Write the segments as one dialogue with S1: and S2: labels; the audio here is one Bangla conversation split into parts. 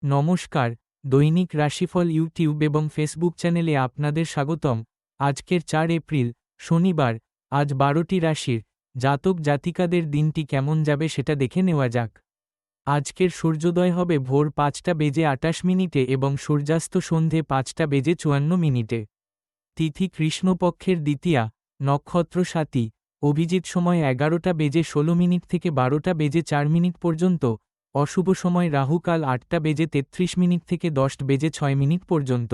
S1: নমস্কার, দৈনিক রাশিফল ইউটিউব এবং ফেসবুক চ্যানেলে আপনাদের স্বাগতম। আজকের ৪ এপ্রিল, শনিবার। আজ ১২টি রাশির জাতক জাতিকাদের দিনটি কেমন যাবে সেটা দেখে নেওয়া যাক। আজকের সূর্যোদয় হবে ভোর ৫টা বেজে ২৮ এবং সূর্যাস্ত সন্ধে ৫টা বেজে ৫৪। তিথি কৃষ্ণপক্ষের দ্বিতীয়া, নক্ষত্র স্বাতী, অভিজিৎ সময় ১১টা বেজে ১৬ থেকে ১২টা বেজে ৪ পর্যন্ত, অশুভ সময় রাহুকাল ৮টা বেজে ৩৩ থেকে ১০টা বেজে ৬ পর্যন্ত।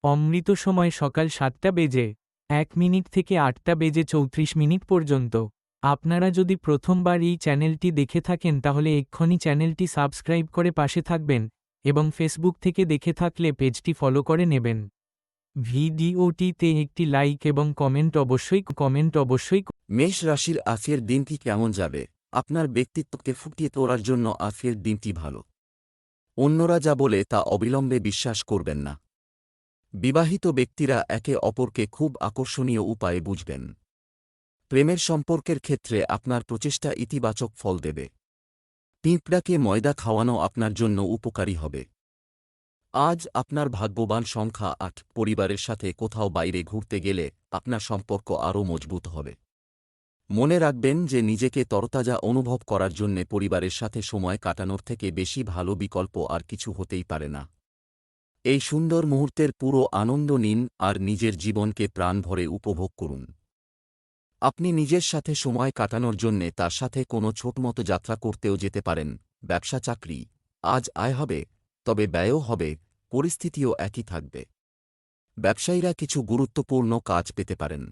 S1: অমৃত সময় সকাল ৭টা বেজে ১ থেকে ৮টা বেজে ৩৪ পর্যন্ত। আপনারা যদি প্রথমবার এই চ্যানেলটি দেখে থাকেন তাহলে এক্ষুনি চ্যানেলটি সাবস্ক্রাইব করে পাশে থাকবেন এবং ফেসবুক থেকে দেখে থাকলে পেজটি ফলো করে নেবেন। ভিডিওটিতে একটি লাইক এবং কমেন্ট অবশ্যই।
S2: মেষ রাশির আজকের দিনটি কেমন যাবে? আপনার ব্যক্তিত্বকে ফুটিয়ে তোলার জন্য আজকের দিনটি ভালো। অন্যরা যা বলে তা অবিলম্বে বিশ্বাস করবেন না। বিবাহিত ব্যক্তিরা একে অপরকে খুব আকর্ষণীয় উপায়ে বুঝবেন। প্রেমের সম্পর্কের ক্ষেত্রে আপনার প্রচেষ্টা ইতিবাচক ফল দেবে। পিঁপড়াকে ময়দা খাওয়ানো আপনার জন্য উপকারী হবে। আজ আপনার ভাগ্যবান সংখ্যা ৮। পরিবারের সাথে কোথাও বাইরে ঘুরতে গেলে আপনার সম্পর্ক আরও মজবুত হবে। মনে রাখবেন যে নিজেকে তরতাজা অনুভব করার জন্যে পরিবারের সাথে সময় কাটানোর থেকে বেশি ভালো বিকল্প আর কিছু হতেই পারে না। এই সুন্দর মুহূর্তের পুরো আনন্দ নিন আর নিজের জীবনকে প্রাণ ভরে উপভোগ করুন। আপনি নিজের সাথে সময় কাটানোর জন্যে তার সাথে কোনো ছোটমতো যাত্রা করতেও যেতে পারেন। ব্যবসা চাকরি, আজ আয় হবে, তবে ব্যয়ও হবে, পরিস্থিতিও একই থাকবে। ব্যবসায়ীরা কিছু গুরুত্বপূর্ণ কাজ পেতে পারেন।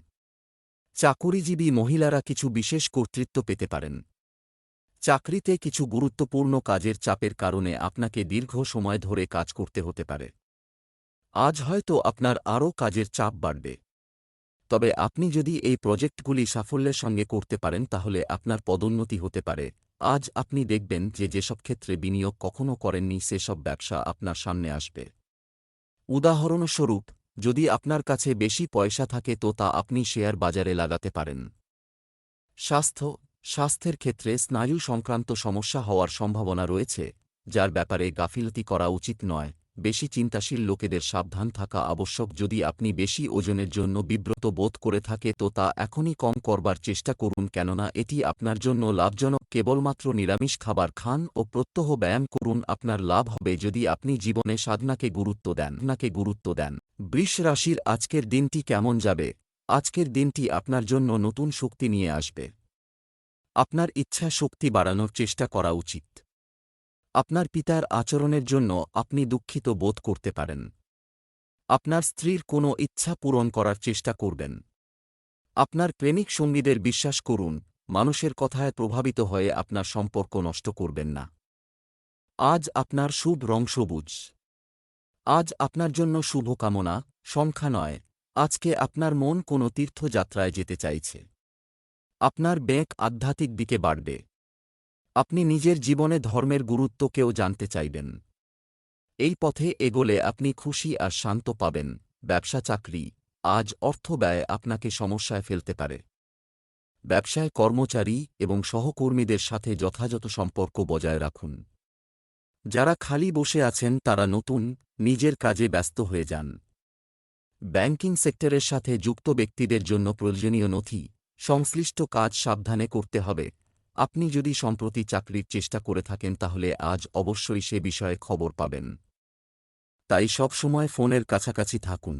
S2: চাকুরিজীবী মহিলারা কিছু বিশেষ কর্তৃত্ব পেতে পারেন। চাকরিতে কিছু গুরুত্বপূর্ণ কাজের চাপের কারণে আপনাকে দীর্ঘ সময় ধরে কাজ করতে হতে পারে। আজ হয়তো আপনার আরও কাজের চাপ বাড়বে। তবে আপনি যদি এই প্রজেক্টগুলি সাফল্যের সঙ্গে করতে পারেন তাহলে আপনার পদোন্নতি হতে পারে। আজ আপনি দেখবেন যে যেসব ক্ষেত্রে বিনিয়োগ কখনও করেননি সেসব ব্যবসা আপনার সামনে আসবে। উদাহরণস্বরূপ, যদি আপনার কাছে বেশি পয়সা থাকে তো তা আপনি শেয়ার বাজারে লাগাতে পারেন। স্বাস্থ্যের ক্ষেত্রে স্নায়ু সংক্রান্ত সমস্যা হওয়ার সম্ভাবনা রয়েছে, যার ব্যাপারে গাফিলতি করা উচিত নয়। বেশি চিন্তাশীল লোকেদের সাবধান থাকা আবশ্যক। যদি আপনি বেশি ওজনের জন্য বিব্রত বোধ করে থাকে তো তা এখনই কম করবার চেষ্টা করুন, কেননা এটি আপনার জন্য লাভজনক। কেবলমাত্র নিরামিষ খাবার খান ও প্রত্যহ ব্যায়াম করুন, আপনার লাভ হবে যদি আপনি জীবনে সাধনাকে গুরুত্ব দেন। বৃষ রাশির আজকের দিনটি কেমন যাবে? আজকের দিনটি আপনার জন্য নতুন শক্তি নিয়ে আসবে। আপনার ইচ্ছা শক্তি বাড়ানোর চেষ্টা করা উচিত। আপনার পিতার আচরণের জন্য আপনি দুঃখিত বোধ করতে পারেন। আপনার স্ত্রীর কোনো ইচ্ছা পূরণ করার চেষ্টা করবেন। আপনার প্রেমিক সঙ্গীদের বিশ্বাস করুন, মানুষের কথায় প্রভাবিত হয়ে আপনার সম্পর্ক নষ্ট করবেন না। আজ আপনার শুভ রং সবুজ। আজ আপনার জন্য শুভকামনা, সংখ্যা নয়। আজকে আপনার মন কোনো তীর্থযাত্রায় যেতে চাইছে। আপনার বেগ আধ্যাত্মিক দিকে বাড়বে। আপনি নিজের জীবনে ধর্মের গুরুত্বকেও জানতে চাইবেন। এই পথে এগোলে আপনি খুশি আর শান্ত পাবেন। ব্যবসা চাকরি, আজ অর্থ ব্যয় আপনাকে সমস্যায় ফেলতে পারে। ব্যবসায় কর্মচারী এবং সহকর্মীদের সাথে যথাযথ সম্পর্ক বজায় রাখুন। যারা খালি বসে আছেন তারা নতুন নিজের কাজে ব্যস্ত হয়ে যান। ব্যাংকিং সেক্টরের সাথে যুক্ত ব্যক্তিদের জন্য প্রয়োজনীয় নথি সংশ্লিষ্ট কাজ সাবধানে করতে হবে। আপনি যদি সম্প্রতি চাকরির চেষ্টা করে থাকেন তাহলে আজ অবশ্যই সে বিষয়ে খবর পাবেন। তাই সব সময় ফোনের কাছাকাছি থাকুন।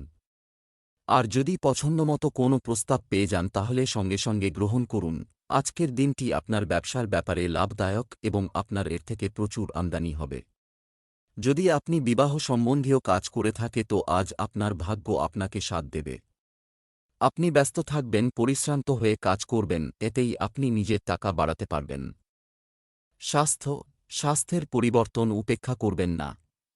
S2: আর যদি পছন্দমতো কোনো প্রস্তাব পেয়ে যান তাহলে সঙ্গে সঙ্গে গ্রহণ করুন। আজকের দিনটি আপনার ব্যবসার ব্যাপারে লাভদায়ক এবং আপনার এর থেকে প্রচুর আমদানি হবে। যদি আপনি বিবাহ সম্বন্ধীয় কাজ করে থাকে তো আজ আপনার ভাগ্য আপনাকে সাথ দেবে। আপনি ব্যস্ত থাকবেন, পরিশ্রান্ত হয়ে কাজ করবেন, এতেই আপনি নিজের টাকা বাড়াতে পারবেন। স্বাস্থ্যের পরিবর্তন উপেক্ষা করবেন না।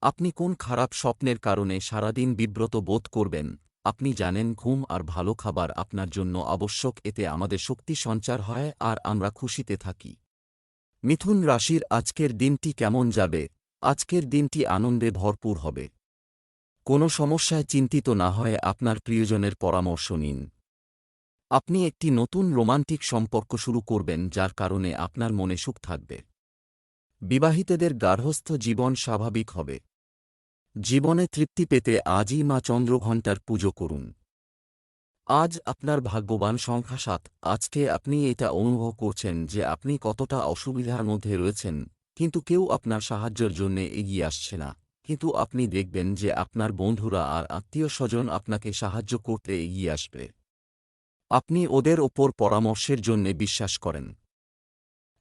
S2: আপনি কোন খারাপ স্বপ্নের কারণে সারাদিন বিব্রত বোধ করবেন? আপনি জানেন ঘুম আর ভালো খাবার আপনার জন্য আবশ্যক, এতে আমাদের শক্তি সঞ্চার হয় আর আমরা খুশিতে থাকি। মিথুন রাশির আজকের দিনটি কেমন যাবে? আজকের দিনটি আনন্দে ভরপুর হবে। কোনো সমস্যায় চিন্তিত না হয়ে আপনার প্রিয়জনের পরামর্শ নিন। আপনি একটি নতুন রোমান্টিক সম্পর্ক শুরু করবেন যার কারণে আপনার মনে সুখ থাকবে। বিবাহিতদের গার্হস্থ্য জীবন স্বাভাবিক হবে। জীবনে তৃপ্তি পেতে আজই মা চন্দ্রঘণ্টার পুজো করুন। আজ আপনার ভাগ্যবান সংখ্যা ৭। আজকে আপনি এটা অনুভব করছেন যে আপনি কতটা অসুবিধার মধ্যে রয়েছেন, কিন্তু কেউ আপনার সাহায্যের জন্য এগিয়ে আসছে না। কিন্তু আপনি দেখবেন যে আপনার বন্ধুরা আর আত্মীয়স্বজন আপনাকে সাহায্য করতে এগিয়ে আসবে। আপনি ওদের ওপর পরামর্শের জন্যে বিশ্বাস করেন।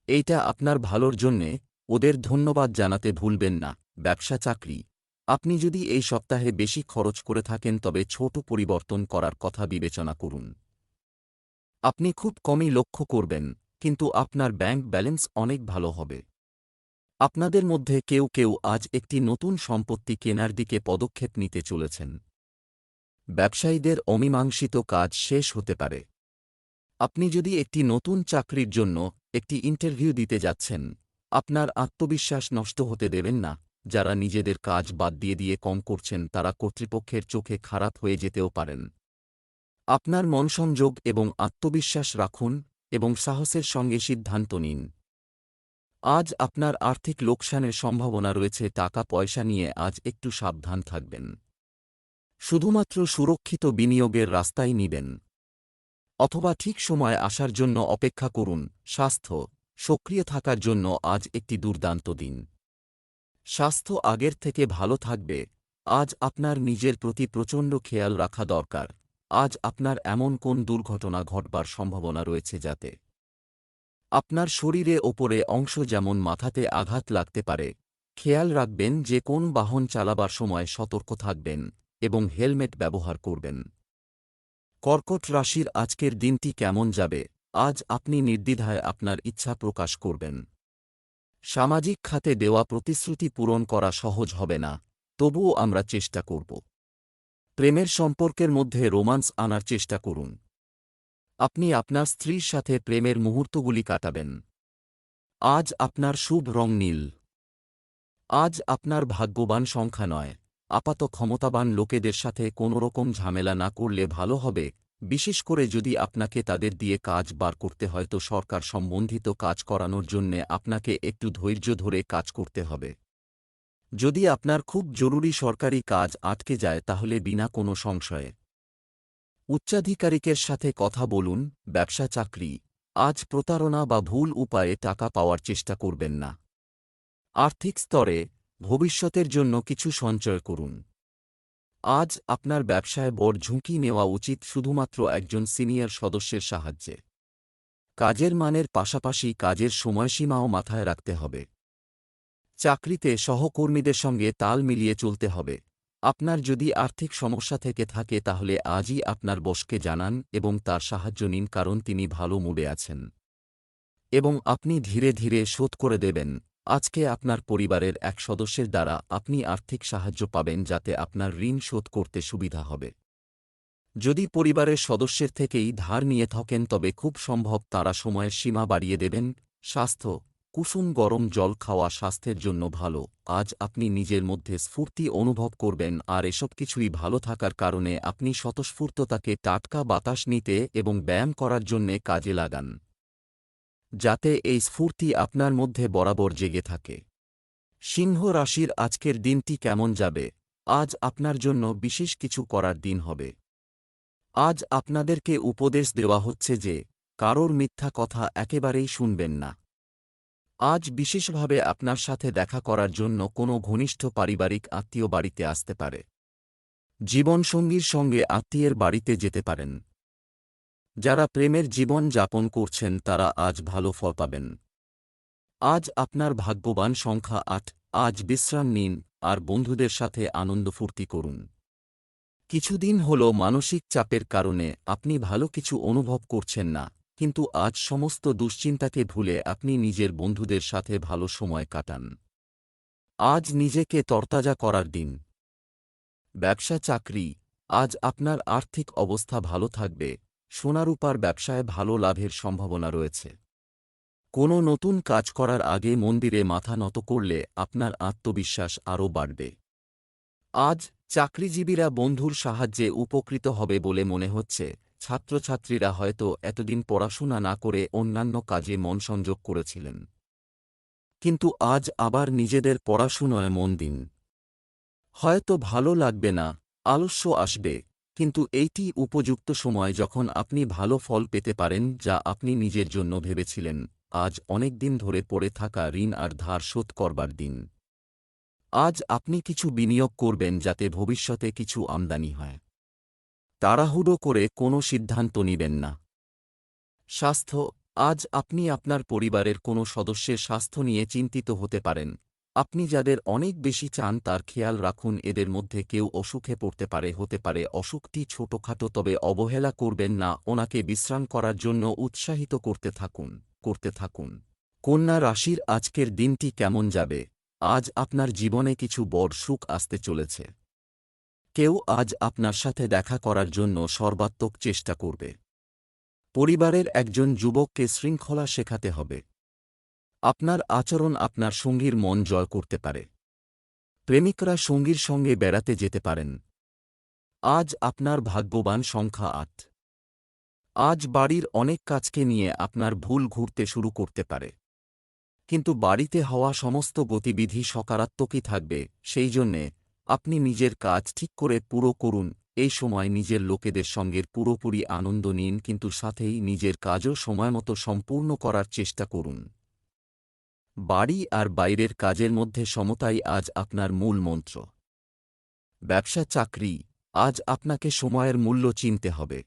S2: এইটা আপনার ভালোর জন্যে। ওদের ধন্যবাদ জানাতে ভুলবেন না। ব্যবসা চাকরি, আপনি যদি এই সপ্তাহে বেশি খরচ করে থাকেন তবে ছোট পরিবর্তন করার কথা বিবেচনা করুন। আপনি খুব কমই লক্ষ্য করবেন, কিন্তু আপনার ব্যাংক ব্যালেন্স অনেক ভালো হবে। আপনাদের মধ্যে কেউ কেউ আজ একটি নতুন সম্পত্তি কেনার দিকে পদক্ষেপ নিতে চলেছেন। ব্যবসায়ীদের অমীমাংসিত কাজ শেষ হতে পারে। আপনি যদি একটি নতুন চাকরির জন্য একটি ইন্টারভিউ দিতে যাচ্ছেন, আপনার আত্মবিশ্বাস নষ্ট হতে দেবেন না। যারা নিজেদের কাজ বাদ দিয়ে কম করছেন তারা কর্তৃপক্ষের চোখে খারাপ হয়ে যেতেও পারেন। আপনার মনসংযোগ এবং আত্মবিশ্বাস রাখুন এবং সাহসের সঙ্গে সিদ্ধান্ত নিন। আজ আপনার আর্থিক লোকসানের সম্ভাবনা রয়েছে। টাকা পয়সা নিয়ে আজ একটু সাবধান থাকবেন। শুধুমাত্র সুরক্ষিত বিনিয়োগের রাস্তাই নিবেন, অথবা ঠিক সময় আসার জন্য অপেক্ষা করুন। স্বাস্থ্য, সক্রিয় থাকার জন্য আজ একটি দুর্দান্ত দিন। স্বাস্থ্য আগের থেকে ভালো থাকবে। আজ আপনার নিজের প্রতি প্রচণ্ড খেয়াল রাখা দরকার। আজ আপনার এমন কোন দুর্ঘটনা ঘটবার সম্ভাবনা রয়েছে যাতে আপনার শরীরে ওপরে অংশ যেমন মাথাতে আঘাত লাগতে পারে। খেয়াল রাখবেন যে কোন বাহন চালাবার সময় সতর্ক থাকবেন এবং হেলমেট ব্যবহার করবেন। কর্কট রাশির আজকের দিনটি কেমন যাবে? আজ আপনি নির্দ্বিধায় আপনার ইচ্ছা প্রকাশ করবেন। সামাজিক খাতে দেওয়া প্রতিশ্রুতি পূরণ করা সহজ হবে না, তবুও আমরা চেষ্টা করব। প্রেমের সম্পর্কের মধ্যে রোমান্স আনার চেষ্টা করুন। আপনি আপনার স্ত্রীর সাথে প্রেমের মুহূর্তগুলি কাটাবেন। আজ আপনার শুভ রং নীল। আজ আপনার ভাগ্যবান সংখ্যা ৯। আপাত ক্ষমতাবান লোকেদের সাথে কোনোরকম ঝামেলা না করলে ভালো হবে, বিশেষ করে যদি আপনাকে তাদের দিয়ে কাজ বার করতে হয় তো সরকার সম্বন্ধিত কাজ করানোর জন্যে আপনাকে একটু ধৈর্য ধরে কাজ করতে হবে। যদি আপনার খুব জরুরি সরকারি কাজ আটকে যায় তাহলে বিনা কোনো সংশয়ে উচ্চাধিকারিকের সাথে কথা বলুন। ব্যবসা চাকরি, আজ প্রতারণা বা ভুল উপায়ে টাকা পাওয়ার চেষ্টা করবেন না। আর্থিক স্তরে ভবিষ্যতের জন্য কিছু সঞ্চয় করুন। আজ আপনার ব্যবসায় বড় ঝুঁকি নেওয়া উচিত শুধুমাত্র একজন সিনিয়র সদস্যের সাহায্যে। কাজের মানের পাশাপাশি কাজের সময়সীমাও মাথায় রাখতে হবে। চাকরিতে সহকর্মীদের সঙ্গে তাল মিলিয়ে চলতে হবে। আপনার যদি আর্থিক সমস্যা থেকে থাকে তাহলে আজই আপনার বসকে জানান এবং তার সাহায্য নিন, কারণ তিনি ভালো মুডে আছেন এবং আপনি ধীরে ধীরে শোধ করে দেবেন। আজকে আপনার পরিবারের এক সদস্যের দ্বারা আপনি আর্থিক সাহায্য পাবেন যাতে আপনার ঋণ শোধ করতে সুবিধা হবে। যদি পরিবারের সদস্যের থেকেই ধার নিয়ে থাকেন তবে খুব সম্ভব তারা সময়ের সীমা বাড়িয়ে দেবেন। স্বাস্থ্য, কুসুম গরম জল খাওয়া স্বাস্থ্যের জন্য ভালো। আজ আপনি নিজের মধ্যে স্ফূর্তি অনুভব করবেন আর এসব কিছুই ভালো থাকার কারণে আপনি স্বতঃস্ফূর্ততাকে টাটকা বাতাস নিতে এবং ব্যায়াম করার জন্যে কাজে লাগান, যাতে এই স্ফূর্তি আপনার মধ্যে বরাবর জেগে থাকে। সিংহ রাশির আজকের দিনটি কেমন যাবে? আজ আপনার জন্য বিশেষ কিছু করার দিন হবে। আজ আপনাদেরকে উপদেশ দেওয়া হচ্ছে যে কারোর মিথ্যা কথা একেবারেই শুনবেন না। আজ বিশেষভাবে আপনার সাথে দেখা করার জন্য কোনো ঘনিষ্ঠ পারিবারিক আত্মীয় বাড়িতে আসতে পারে। জীবনসঙ্গীর সঙ্গে আত্মীয়ের বাড়িতে যেতে পারেন। যারা প্রেমের জীবন যাপন করছেন তারা আজ ভালো ফল পাবেন। আজ আপনার ভাগ্যবান সংখ্যা ৮। আজ বিশ্রাম নিন আর বন্ধুদের সাথে আনন্দ ফুর্তি করুন। কিছুদিন হল মানসিক চাপের কারণে আপনি ভালো কিছু অনুভব করছেন না, কিন্তু আজ সমস্ত দুশ্চিন্তাকে ভুলে আপনি নিজের বন্ধুদের সাথে ভালো সময় কাটান। আজ নিজেকে তরতাজা করার দিন। ব্যবসা চাকরি, আজ আপনার আর্থিক অবস্থা ভালো থাকবে। সোনারূপার ব্যবসায় ভালো লাভের সম্ভাবনা রয়েছে। কোনো নতুন কাজ করার আগে মন্দিরে মাথা নত করলে আপনার আত্মবিশ্বাস আরও বাড়বে। আজ চাকরিজীবীরা বন্ধুর সাহায্যে উপকৃত হবে বলে মনে হচ্ছে। ছাত্রছাত্রীরা হয়তো এতদিন পড়াশোনা না করে অন্যান্য কাজে মন সংযোগ করেছিলেন। কিন্তু আজ আবার নিজেদের পড়াশুনোয় মন দিন। হয়তো ভালো লাগবে না, আলস্য আসবে, কিন্তু এইটি উপযুক্ত সময় যখন আপনি ভালো ফল পেতে পারেন যা আপনি নিজের জন্য ভেবেছিলেন। আজ অনেক দিন ধরে পড়ে থাকা ঋণ আর ধার শোধ করবার দিন। আজ আপনি কিছু বিনিয়োগ করবেন যাতে ভবিষ্যতে কিছু আমদানি হয়। তাড়াহুড়ো করে কোনো সিদ্ধান্ত নিবেন না। স্বাস্থ্য, আজ আপনি আপনার পরিবারের কোনো সদস্যের স্বাস্থ্য নিয়ে চিন্তিত হতে পারেন। আপনি যাদের অনেক বেশি চান তার খেয়াল রাখুন, এদের মধ্যে কেউ অসুখে পড়তে পারে, হতে পারে অসুখটি ছোটখাটো, তবে অবহেলা করবেন না, ওনাকে বিশ্রাম করার জন্য উৎসাহিত করতে থাকুন। কন্যা রাশির আজকের দিনটি কেমন যাবে? আজ আপনার জীবনে কিছু বড় সুখ আসতে চলেছে। কেউ আজ আপনার সাথে দেখা করার জন্য সর্বাত্মক চেষ্টা করবে। পরিবারের একজন যুবককে শৃঙ্খলা শেখাতে হবে। আপনার আচরণ আপনার সঙ্গীর মন জয় করতে পারে। প্রেমিকরা সঙ্গীর সঙ্গে বেড়াতে যেতে পারেন। আজ আপনার ভাগ্যবান সংখ্যা ৮। আজ বাড়ির অনেক কাজকে নিয়ে আপনার ভুল ঘুরতে শুরু করতে পারে, কিন্তু বাড়িতে হওয়া সমস্ত গতিবিধি সকারাত্মকই থাকবে, সেই জন্যে আপনি নিজের কাজ ঠিক করে পুরো করুন। এই সময় নিজের লোকেদের সঙ্গে পুরোপুরি আনন্দ নিন, কিন্তু সাথেই নিজের কাজও সময়মতো সম্পূর্ণ করার চেষ্টা করুন। বাড়ি আর বাইরের কাজের মধ্যে সমতাই আজ আপনার মূল মন্ত্র। ব্যবসা চাকরি, আজ আপনাকে সময়ের মূল্য চিনতে হবে।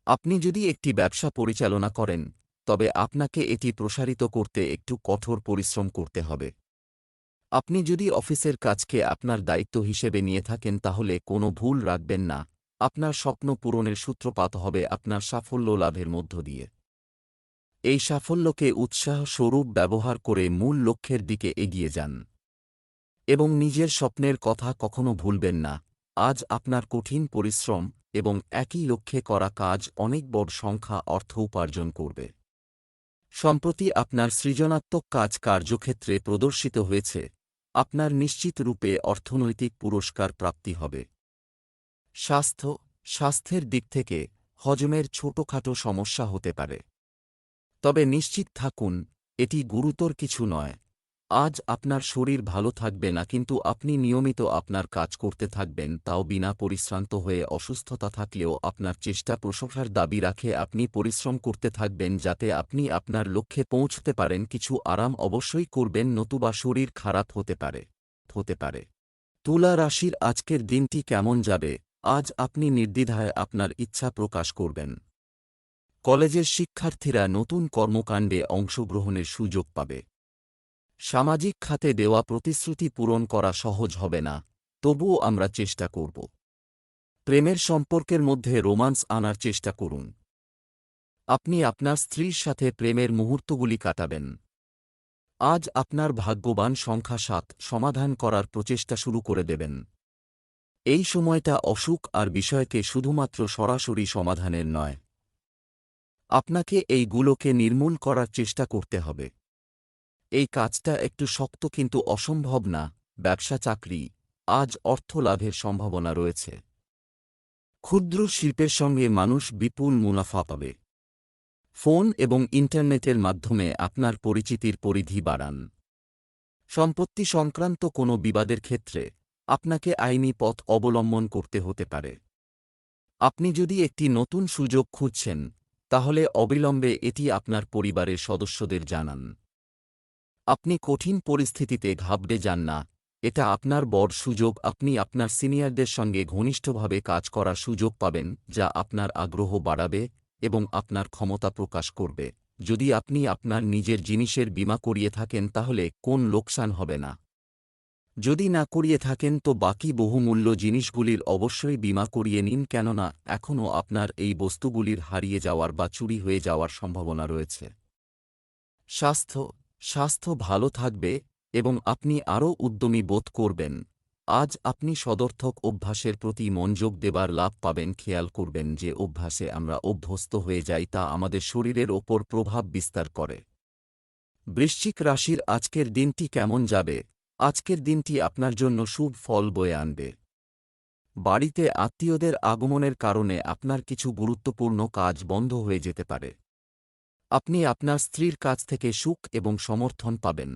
S2: আপনি যদি একটি ব্যবসা পরিচালনা করেন, তবে আপনাকে এটি প্রসারিত করতে একটু কঠোর পরিশ্রম করতে হবে। আপনি যদি অফিসের কাজকে আপনার দায়িত্ব হিসেবে নিয়ে থাকেন তাহলে কোনো ভুল রাখবেন না। আপনার স্বপ্ন পূরণের সূত্রপাত হবে আপনার সাফল্য লাভের মধ্য দিয়ে। এই সাফল্যকে উৎসাহ স্বরূপ ব্যবহার করে মূল লক্ষ্যের দিকে এগিয়ে যান এবং নিজের স্বপ্নের কথা কখনো ভুলবেন না। আজ আপনার কঠিন পরিশ্রম এবং একই লক্ষ্যে করা কাজ অনেক বড় সংখ্যা অর্থ উপার্জন করবে। সম্প্রতি আপনার সৃজনাত্মক কাজ কার্যক্ষেত্রে প্রদর্শিত হয়েছে। আপনার নিশ্চিত রূপে অর্থনৈতিক পুরস্কার প্রাপ্তি হবে। স্বাস্থ্যের দিক থেকে হজমের ছোটখাটো সমস্যা হতে পারে, তবে নিশ্চিত থাকুন এটি গুরুতর কিছু নয়। আজ আপনার শরীর ভালো থাকবে না, কিন্তু আপনি নিয়মিত আপনার কাজ করতে থাকবেন, তাও বিনা পরিশ্রান্ত হয়ে। অসুস্থতা থাকলেও আপনার চেষ্টা প্রশংসার দাবি রাখে। আপনি পরিশ্রম করতে থাকবেন যাতে আপনি আপনার লক্ষ্যে পৌঁছতে পারেন। কিছু আরাম অবশ্যই করবেন, নতুবা শরীর খারাপ হতে পারে। তুলা রাশির আজকের দিনটি কেমন যাবে? আজ আপনি নির্দ্বিধায় আপনার ইচ্ছা প্রকাশ করবেন। কলেজের শিক্ষার্থীরা নতুন কর্মকাণ্ডে অংশগ্রহণের সুযোগ পাবে। সামাজিক খাতে দেওয়া প্রতিশ্রুতি পূরণ করা সহজ হবে না, তবুও আমরা চেষ্টা করব। প্রেমের সম্পর্কের মধ্যে রোমান্স আনার চেষ্টা করুন। আপনি আপনার স্ত্রীর সাথে প্রেমের মুহূর্তগুলি কাটাবেন। আজ আপনার ভাগ্যবান সংখ্যা ৭, সমাধান করার প্রচেষ্টা শুরু করে দেবেন। এই সময়টা অসুখ আর বিষয়কে শুধুমাত্র সরাসরি সমাধানের নয়, আপনাকে এইগুলোকে নির্মূল করার চেষ্টা করতে হবে। এই কাজটা একটু শক্ত কিন্তু অসম্ভব না। ব্যবসা চাকরি, আজ অর্থ লাভের সম্ভাবনা রয়েছে। ক্ষুদ্র শিল্পের সঙ্গে মানুষ বিপুল মুনাফা পাবে। ফোন এবং ইন্টারনেটের মাধ্যমে আপনার পরিচিতির পরিধি বাড়ান। সম্পত্তি সংক্রান্ত কোনো বিবাদের ক্ষেত্রে আপনাকে আইনি পথ অবলম্বন করতে হতে পারে। আপনি যদি একটি নতুন সুযোগ খুঁজছেন, তাহলে অবিলম্বে এটি আপনার পরিবারের সদস্যদের জানান। আপনি কঠিন পরিস্থিতিতে ঘাবড়ে যান না, এটা আপনার বড় সুযোগ। আপনি আপনার সিনিয়রদের সঙ্গে ঘনিষ্ঠভাবে কাজ করার সুযোগ পাবেন, যা আপনার আগ্রহ বাড়াবে এবং আপনার ক্ষমতা প্রকাশ করবে। যদি আপনি আপনার নিজের জিনিসের বীমা করিয়ে থাকেন তাহলে কোন লোকসান হবে না। যদি না করিয়ে থাকেন তো বাকি বহুমূল্য জিনিসগুলির অবশ্যই বীমা করিয়ে নিন, কেননা এখনও আপনার এই বস্তুগুলির হারিয়ে যাওয়ার বা চুরি হয়ে যাওয়ার সম্ভাবনা রয়েছে। স্বাস্থ্য ভালো থাকবে এবং আপনি আরও উদ্যমী বোধ করবেন। আজ আপনি সদর্থক অভ্যাসের প্রতি মনোযোগ দেবার লাভ পাবেন। খেয়াল করবেন যে অভ্যাসে আমরা অভ্যস্ত হয়ে যাই তা আমাদের শরীরের ওপর প্রভাব বিস্তার করে। বৃশ্চিক রাশির আজকের দিনটি কেমন যাবে? আজকের দিনটি আপনার জন্য শুভ ফল বয়ে আনবে। বাড়িতে আত্মীয়দের আগমনের কারণে আপনার কিছু গুরুত্বপূর্ণ কাজ বন্ধ হয়ে যেতে পারে। আপনি আপনার স্ত্রীর কাছ থেকে সুখ এবং সমর্থন পাবেন।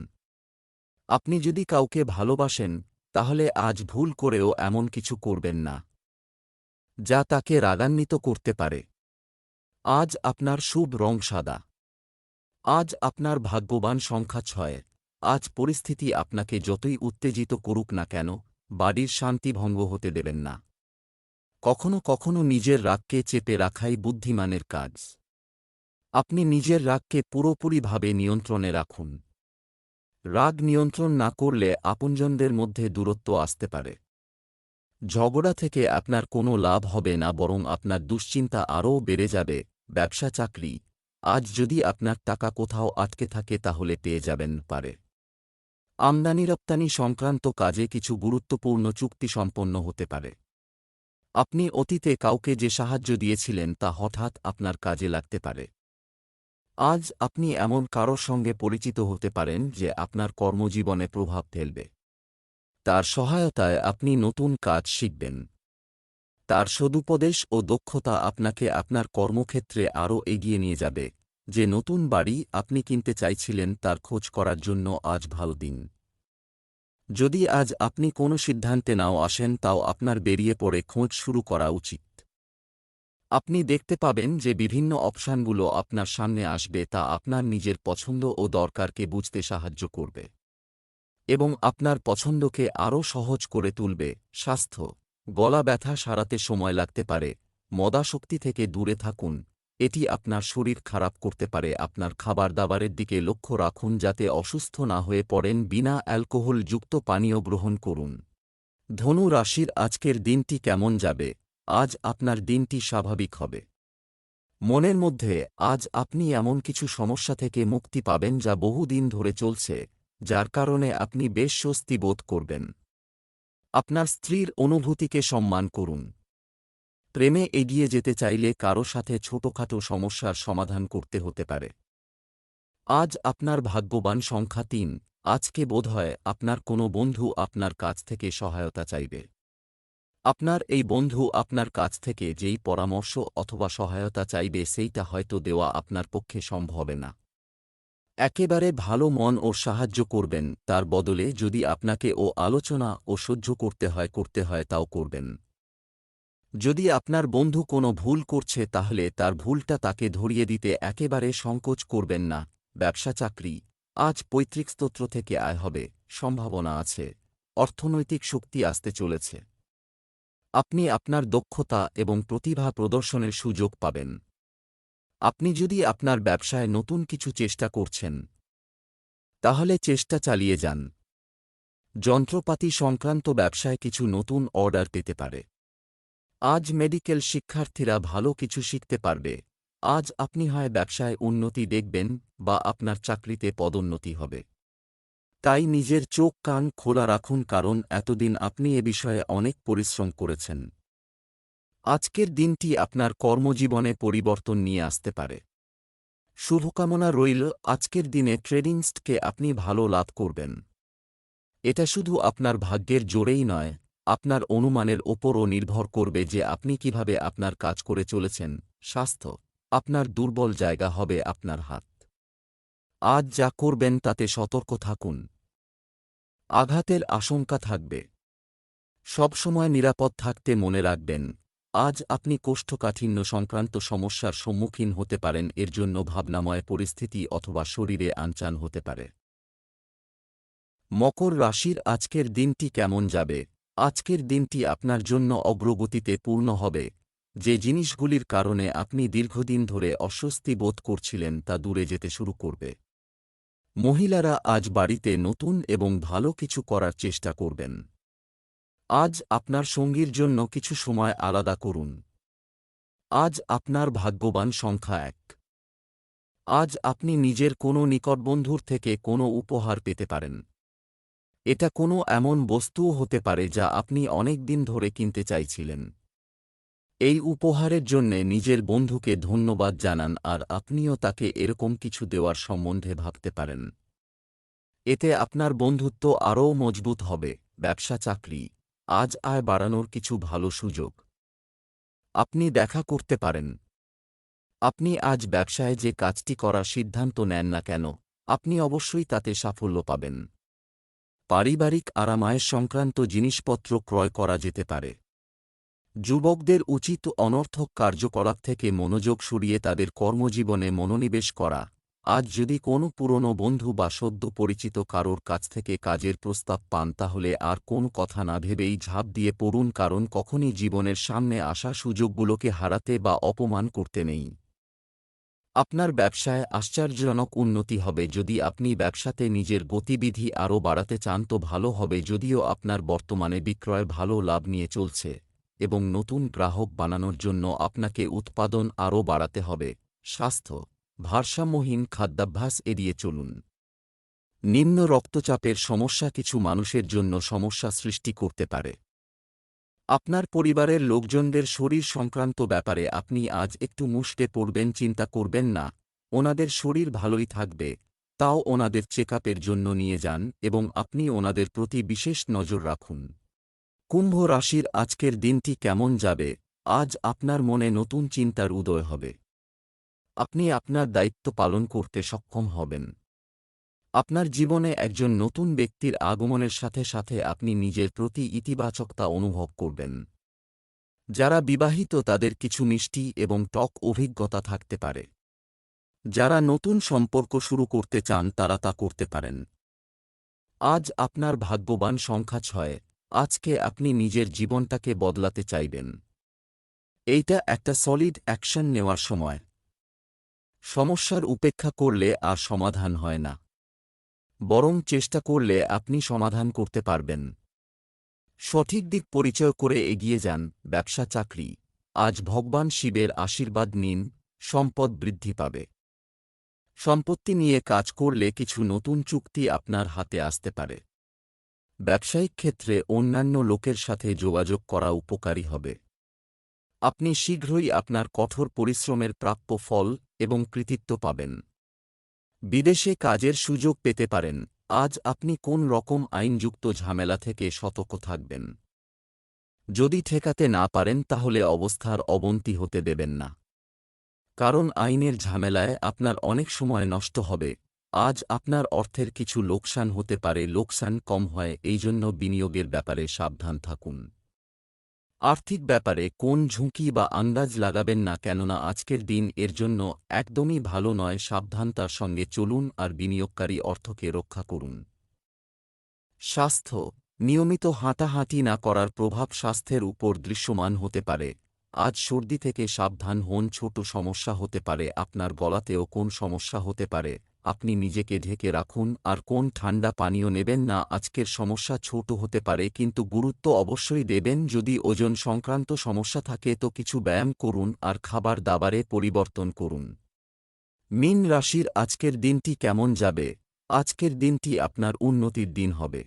S2: আপনি যদি কাউকে ভালোবাসেন, তাহলে আজ ভুল করেও এমন কিছু করবেন না যা তাকে রাগান্বিত করতে পারে। আজ আপনার শুভ রং সাদা। আজ আপনার ভাগ্যবান সংখ্যা 6। আজ পরিস্থিতি আপনাকে যতই উত্তেজিত করুক না কেন, বাড়ির শান্তি ভঙ্গ হতে দেবেন না। কখনো কখনো নিজের রাগকে চেপে রাখাই বুদ্ধিমানের কাজ। আপনি নিজের রাগকে পুরোপুরিভাবে নিয়ন্ত্রণে রাখুন। রাগ নিয়ন্ত্রণ না করলে আপনজনদের মধ্যে দূরত্ব আসতে পারে। ঝগড়া থেকে আপনার কোনো লাভ হবে না, বরং আপনার দুশ্চিন্তা আরও বেড়ে যাবে। ব্যবসা চাকরি, আজ যদি আপনার টাকা কোথাও আটকে থাকে তাহলে পেয়ে যাবেন পারে। আমদানি রপ্তানি সংক্রান্ত কাজে কিছু গুরুত্বপূর্ণ চুক্তি সম্পন্ন হতে পারে। আপনি অতীতে কাউকে যে সাহায্য দিয়েছিলেন তা হঠাৎ আপনার কাজে লাগতে পারে। আজ আপনি এমন কারোর সঙ্গে পরিচিত হতে পারেন যে আপনার কর্মজীবনে প্রভাব ফেলবে। তার সহায়তায় আপনি নতুন কাজ শিখবেন। তার সদুপদেশ ও দক্ষতা আপনাকে আপনার কর্মক্ষেত্রে আরও এগিয়ে নিয়ে যাবে। যে নতুন বাড়ি আপনি কিনতে চাইছিলেন তার খোঁজ করার জন্য আজ ভালো দিন। যদি আজ আপনি কোনো সিদ্ধান্তে নাও আসেন, তাও আপনার বেরিয়ে পড়ে খোঁজ শুরু করা উচিত। আপনি দেখতে পাবেন যে বিভিন্ন অপশানগুলো আপনার সামনে আসবে, তা আপনার নিজের পছন্দ ও দরকারকে বুঝতে সাহায্য করবে এবং আপনার পছন্দকে আরও সহজ করে তুলবে। স্বাস্থ্য, গলা ব্যথা সারাতে সময় লাগতে পারে। মদাশক্তি থেকে দূরে থাকুন, এটি আপনার শরীর খারাপ করতে পারে। আপনার খাবার দাবারের দিকে লক্ষ্য রাখুন যাতে অসুস্থ না হয়ে পড়েন। বিনা অ্যালকোহলযুক্ত পানীয় গ্রহণ করুন। ধনু রাশির আজকের দিনটি কেমন যাবে? আজ আপনার দিনটি স্বাভাবিক হবে। মনের মধ্যে আজ আপনি এমন কিছু সমস্যা থেকে মুক্তি পাবেন যা বহুদিন ধরে চলছে, যার কারণে আপনি বেশ স্বস্তি বোধ করবেন। আপনার স্ত্রীর অনুভূতিকে সম্মান করুন। প্রেমে এগিয়ে যেতে চাইলে কারো সাথে ছোটখাটো সমস্যার সমাধান করতে হতে পারে। আজ আপনার ভাগ্যবান সংখ্যা 3। আজকে বোধহয় আপনার কোনো বন্ধু আপনার কাছ থেকে সহায়তা চাইবে। আপনার এই বন্ধু আপনার কাছ থেকে যেই পরামর্শ অথবা সহায়তা চাইবে সেইটা হয়তো দেওয়া আপনার পক্ষে সম্ভব হবে না। একেবারে ভালো মন ও সাহায্য করবেন, তার বদলে যদি আপনাকে আলোচনা ও সহ্য করতে হয় তাও করবেন। যদি আপনার বন্ধু কোনো ভুল করছে তাহলে তার ভুলটা তাকে ধরিয়ে দিতে একেবারে সংকোচ করবেন না। ব্যবসা চাকরি, আজ পৈতৃক স্তোত্র থেকে আয় হবে, সম্ভাবনা আছে। অর্থনৈতিক শক্তি আসতে চলেছে। আপনি আপনার দক্ষতা এবং প্রতিভা প্রদর্শনের সুযোগ পাবেন। আপনি যদি আপনার ব্যবসায় নতুন কিছু চেষ্টা করছেন, তাহলে চেষ্টা চালিয়ে যান। যন্ত্রপাতি সংক্রান্ত ব্যবসায় কিছু নতুন অর্ডার পেতে পারে। আজ মেডিকেল শিক্ষার্থীরা ভালো কিছু শিখতে পারবে। আজ আপনি হয় ব্যবসায় উন্নতি দেখবেন বা আপনার চাকরিতে পদোন্নতি হবে। তাই নিজের চোখ কান খোলা রাখুন, কারণ এতদিন আপনি এ বিষয়ে অনেক পরিশ্রম করেছেন। আজকের দিনটি আপনার কর্মজীবনে পরিবর্তন নিয়ে আসতে পারে। শুভকামনা রইল। আজকের দিনে ট্রেডিংসকে আপনি ভালো লাভ করবেন। এটা শুধু আপনার ভাগ্যের জোরেই নয়, আপনার অনুমানের ওপরও নির্ভর করবে যে আপনি কিভাবে আপনার কাজ করে চলেছেন। স্বাস্থ্য, আপনার দুর্বল জায়গা হবে আপনার হাত। আজ যা করবেন তাতে সতর্ক থাকুন। আঘাতের আশঙ্কা থাকবে। সবসময় নিরাপদ থাকতে মনে রাখবেন। আজ আপনি কোষ্ঠকাঠিন্য সংক্রান্ত সমস্যার সম্মুখীন হতে পারেন, এর জন্য ভাবনাময় পরিস্থিতি অথবা শরীরে আনচান হতে পারে। মকর রাশির আজকের দিনটি কেমন যাবে? আজকের দিনটি আপনার জন্য অগ্রগতিতে পূর্ণ হবে। যে জিনিসগুলির কারণে আপনি দীর্ঘদিন ধরে অস্বস্তি বোধ করছিলেন তা দূরে যেতে শুরু করবে। মহিলারা আজ বাড়িতে নতুন এবং ভালো কিছু করার চেষ্টা করবেন। আজ আপনার সঙ্গীর জন্য কিছু সময় আলাদা করুন। আজ আপনার ভাগ্যবান সংখ্যা 1। আজ আপনি নিজের কোনো নিকটবন্ধুর থেকে কোনো উপহার পেতে পারেন। এটা কোনো এমন বস্তুও হতে পারে যা আপনি অনেক দিন ধরে কিনতে চাইছিলেন। এই উপহারের জন্যে নিজের বন্ধুকে ধন্যবাদ জানান, আর আপনিও তাকে এরকম কিছু দেওয়ার সম্বন্ধে ভাবতে পারেন। এতে আপনার বন্ধুত্ব আরও মজবুত হবে। ব্যবসা চাকরি, আজ আয় বাড়ানোর কিছু ভালো সুযোগ আপনি দেখা করতে পারেন। আপনি আজ ব্যবসায় যে কাজটি করার সিদ্ধান্ত নেন না কেন, আপনি অবশ্যই তাতে সাফল্য পাবেন। পারিবারিক আরামায়েশ সংক্রান্ত জিনিসপত্র ক্রয় করা যেতে পারে। যুবকদের উচিত অনর্থক কার্যকলাপ থেকে মনোযোগ সরিয়ে তাদের কর্মজীবনে মনোনিবেশ করা। আজ যদি কোনো পুরনো বন্ধু বা সদ্য পরিচিত কারোর কাছ থেকে কাজের প্রস্তাব পান তাহলে আর কোনো কথা না ভেবেই ঝাঁপ দিয়ে পড়ুন, কারণ কখনই জীবনের সামনে আসা সুযোগগুলোকে হারাতে বা অপমান করতে নেই। আপনার ব্যবসায় আশ্চর্যজনক উন্নতি হবে। যদি আপনি ব্যবসাতে নিজের গতিবিধি আরও বাড়াতে চান তো ভালো হবে, যদিও আপনার বর্তমানে বিক্রয় ভালো লাভ নিয়ে চলছে এবং নতুন গ্রাহক বানানোর জন্য আপনাকে উৎপাদন আরও বাড়াতে হবে। স্বাস্থ্য, ভারসাম্যহীন খাদ্যাভ্যাস এড়িয়ে চলুন। নিম্ন রক্তচাপের সমস্যা কিছু মানুষের জন্য সমস্যা সৃষ্টি করতে পারে। আপনার পরিবারের লোকজনদের শরীর সংক্রান্ত ব্যাপারে আপনি আজ একটু মুষড়ে পড়বেন। চিন্তা করবেন না, ওনাদের শরীর ভালোই থাকবে, তাও ওনাদের চেকআপের জন্য নিয়ে যান এবং আপনি ওনাদের প্রতি বিশেষ নজর রাখুন। কুম্ভ রাশির আজকের দিনটি কেমন যাবে? আজ আপনার মনে নতুন চিন্তার উদয় হবে। আপনি আপনার দায়িত্ব পালন করতে সক্ষম হবেন। আপনার জীবনে একজন নতুন ব্যক্তির আগমনের সাথে সাথে আপনি নিজের প্রতি ইতিবাচকতা অনুভব করবেন। যারা বিবাহিত তাদের কিছু মিষ্টি এবং টক অভিজ্ঞতা থাকতে পারে। যারা নতুন সম্পর্ক শুরু করতে চান তারা তা করতে পারেন। আজ আপনার ভাগ্যবান সংখ্যা 6। আজকে আপনি নিজের জীবনটাকে বদলাতে চাইবেন। এইটা একটা সলিড অ্যাকশন নেওয়ার সময়। সমস্যার উপেক্ষা করলে আর সমাধান হয় না, বরং চেষ্টা করলে আপনি সমাধান করতে পারবেন। সঠিক দিক পরিচয় করে এগিয়ে যান। ব্যবসা চাকরি, আজ ভগবান শিবের আশীর্বাদ নিন, সম্পদ বৃদ্ধি পাবে। সম্পত্তি নিয়ে কাজ করলে কিছু নতুন চুক্তি আপনার হাতে আসতে পারে। ব্যবসায়িক ক্ষেত্রে অন্যান্য লোকের সাথে যোগাযোগ করা উপকারী হবে। আপনি শীঘ্রই আপনার কঠোর পরিশ্রমের প্রাপ্য ফল এবং কৃতিত্ব পাবেন। বিদেশে কাজের সুযোগ পেতে পারেন। আজ আপনি কোন রকম আইনযুক্ত ঝামেলা থেকে সতর্ক থাকবেন। যদি ঠেকাতে না পারেন তাহলে অবস্থার অবনতি হতে দেবেন না, কারণ আইনের ঝামেলায় আপনার অনেক সময় নষ্ট হবে। আজ আপনার অর্থের কিছু লোকসান হতে পারে। লোকসান কম হয়, এই জন্য বিনিয়োগের ব্যাপারে সাবধান থাকুন। আর্থিক ব্যাপারে কোন ঝুঁকি বা আন্দাজ লাগাবেন না, কেননা আজকের দিন এর জন্য একদমই ভালো নয়। সাবধানতার সঙ্গে চলুন আর বিনিয়োগকারী অর্থকে রক্ষা করুন। স্বাস্থ্য, নিয়মিত হাঁটাহাঁটি না করার প্রভাব স্বাস্থ্যের উপর দৃশ্যমান হতে পারে। আজ সর্দি থেকে সাবধান হন। ছোট সমস্যা হতে পারে, আপনার গলাতেও কোন সমস্যা হতে পারে। আপনি নিজেকে ঢেকে রাখুন আর কোন ঠান্ডা পানীয় নেবেন না। আজকের সমস্যা ছোট হতে পারে কিন্তু গুরুত্ব অবশ্যই দেবেন। যদি ওজন সংক্রান্ত সমস্যা থাকে তো কিছু ব্যায়াম করুন আর খাবার দাবারে পরিবর্তন করুন। মীন রাশির আজকের দিনটি কেমন যাবে? আজকের দিনটি আপনার উন্নতির দিন হবে।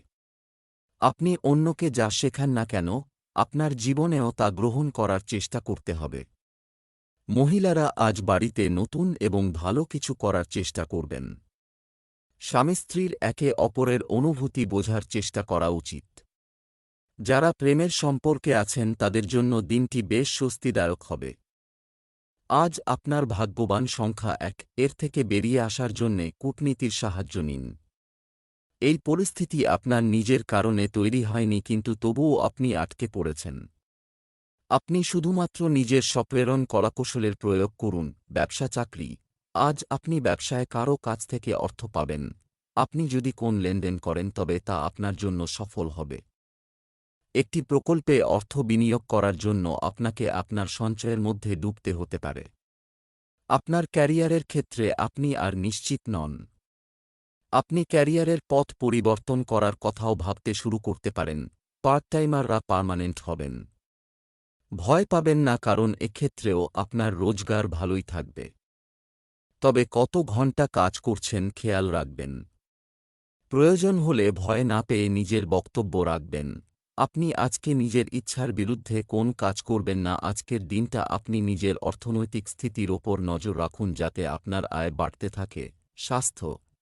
S2: আপনি অন্যকে যা শেখান না কেন, আপনার জীবনেও তা গ্রহণ করার চেষ্টা করতে হবে। মহিলারা আজ বাড়িতে নতুন এবং ভালো কিছু করার চেষ্টা করবেন। স্বামী স্ত্রীর একে অপরের অনুভূতি বোঝার চেষ্টা করা উচিত। যারা প্রেমের সম্পর্কে আছেন তাদের জন্য দিনটি বেশ স্বস্তিদায়ক হবে। আজ আপনার ভাগ্যবান সংখ্যা 1। এর থেকে বেরিয়ে আসার জন্যে কূটনীতির সাহায্য নিন। এই পরিস্থিতি আপনার নিজের কারণে তৈরি হয়নি, কিন্তু তবুও আপনি আটকে পড়েছেন। আপনি শুধুমাত্র নিজের স্বপ্রেরণ কলাকৌশলের প্রয়োগ করুন। ব্যবসা চাকরি, আজ আপনি ব্যবসায় কারও কাছ থেকে অর্থ পাবেন। আপনি যদি কোন লেনদেন করেন তবে তা আপনার জন্য সফল হবে। একটি প্রকল্পে অর্থ বিনিয়োগ করার জন্য আপনাকে আপনার সঞ্চয়ের মধ্যে ডুবতে হতে পারে। আপনার ক্যারিয়ারের ক্ষেত্রে আপনি আর নিশ্চিত নন। আপনি ক্যারিয়ারের পথ পরিবর্তন করার কথাও ভাবতে শুরু করতে পারেন। পার্ট টাইমাররা পার্মানেন্ট হবেন। ভয় পাবেন না, কারণ এক্ষেত্রেও আপনার রোজগার ভালোই থাকবে। তবে কত ঘন্টা কাজ করছেন খেয়াল রাখবেন। প্রয়োজন হলে ভয় না পেয়ে নিজের বক্তব্য রাখবেন। আপনি আজকে নিজের ইচ্ছার বিরুদ্ধে কোন কাজ করবেন না। আজকের দিনটা আপনি নিজের অর্থনৈতিক স্থিতির ওপর নজর রাখুন যাতে আপনার আয় বাড়তে থাকে।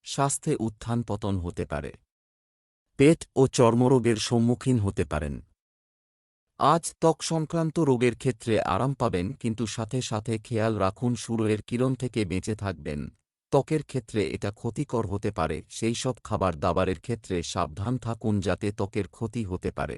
S2: স্বাস্থ্যে উত্থান পতন হতে পারে। পেট ও চর্মরোগের সম্মুখীন হতে পারেন। আজ ত্বক সংক্রান্ত রোগের ক্ষেত্রে আরাম পাবেন, কিন্তু সাথে সাথে খেয়াল রাখুন সূর্যের কিরণ থেকে বেঁচে থাকবেন। ত্বকের ক্ষেত্রে এটা ক্ষতিকর হতে পারে, সেই সব খাবার দাবারের ক্ষেত্রে সাবধান থাকুন যাতে ত্বকের ক্ষতি হতে পারে।